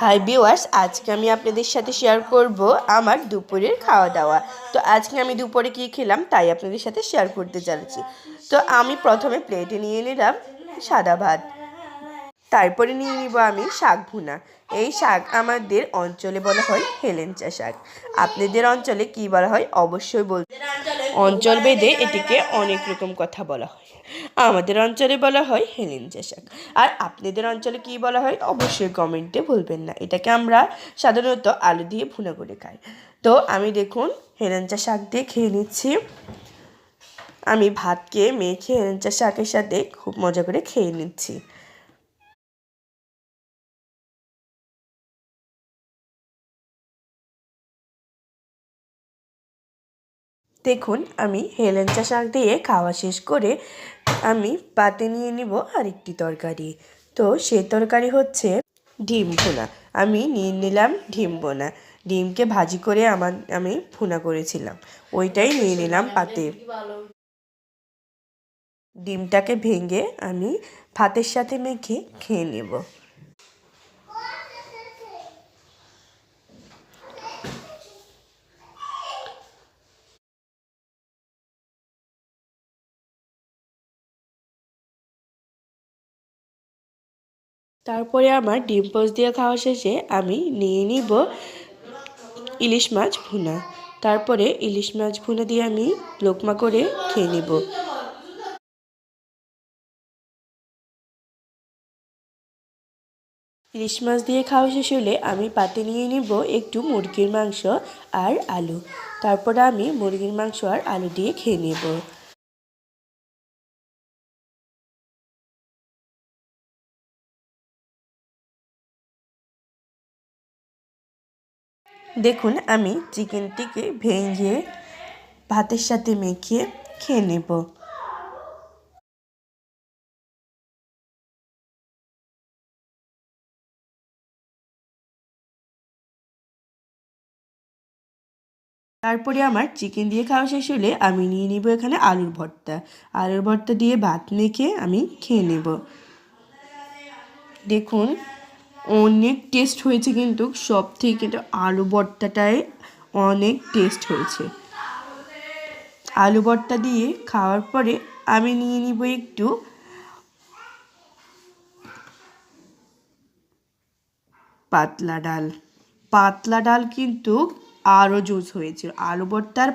Hi viewers, আজকে আমি আপনাদের সাথে শেয়ার করব আমার দুপুরের খাওয়া দাওয়া। তো আজকে আমি দুপুরে কী খেলাম তাই আপনাদের সাথে শেয়ার করতে যাচ্ছি। তো আমি প্রথমে প্লেটে নিয়ে নিলাম সাদা ভাত, তারপরে নিয়ে নিব আমি শাক ভুনা। এই শাক আমাদের অঞ্চলে বলা হয় হেলেঞ্চা শাক। আপনাদের অঞ্চলে কী বলা হয় অবশ্যই বলতে। অঞ্চল ভেদে এটিকে অনেক রকম কথা বলা হয়। আমাদের অঞ্চলে বলা হয় হেলেঞ্চা শাক। আর আপনাদের অঞ্চলে কী বলা হয় অবশ্যই কমেন্টে বলবেন না। এটাকে আমরা সাধারণত আলু দিয়ে ভুনা করে খাই। তো আমি দেখুন হেলেঞ্চা শাক দিয়ে খেয়ে নিচ্ছি। আমি ভাতকে মেখে হেলেঞ্চা শাকের সাথে খুব মজা করে খেয়ে নিচ্ছি। দেখুন আমি হেলেঞ্চা শাক দিয়ে খাওয়া শেষ করে আমি পাতে নিয়ে নিব আরেকটি তরকারি। তো সে তরকারি হচ্ছে ডিম ভুনা। আমি নিয়ে নিলাম ডিম ভুনা। ডিমকে ভাজি করে আমি ভুনা করেছিলাম, ওইটাই নিয়ে নিলাম পাতে। ডিমটাকে ভেঙে আমি ভাতের সাথে মেখে খেয়ে নেব। তারপরে আমার ডিম পোচ দিয়ে খাওয়া শেষে আমি নিয়ে নিব ইলিশ মাছ ভুনা। তারপরে ইলিশ মাছ ভুনা দিয়ে আমি লোকমা করে খেয়ে নেব। ইলিশ মাছ দিয়ে খাওয়া শেষ হলে আমি পাতে নিয়ে নিব একটু মুরগির মাংস আর আলু। তারপরে আমি মুরগির মাংস আর আলু দিয়ে খেয়ে নেব। দেখুন আমি চিকেনটিকে ভেঙে ভাতের সাথে মেখে খেয়ে নেব। তারপরে আমার চিকেন দিয়ে খাওয়া শেষ হলে আমি নিয়ে নিব এখানে আলুর ভর্তা। আলুর ভর্তা দিয়ে ভাত মেখে আমি খেয়ে নেব। দেখুন অনেক টেস্ট হয়েছে, কিন্তু সব থেকে কিন্তু আলু ভর্তাটাই অনেক টেস্ট হয়েছে। আলু ভর্তা দিয়ে খাওয়ার পরে আমি নিয়ে নিব একটু পাতলা ডাল। পাতলা ডাল কিন্তু আরও জুস হয়েছিল। আলু ভর্তার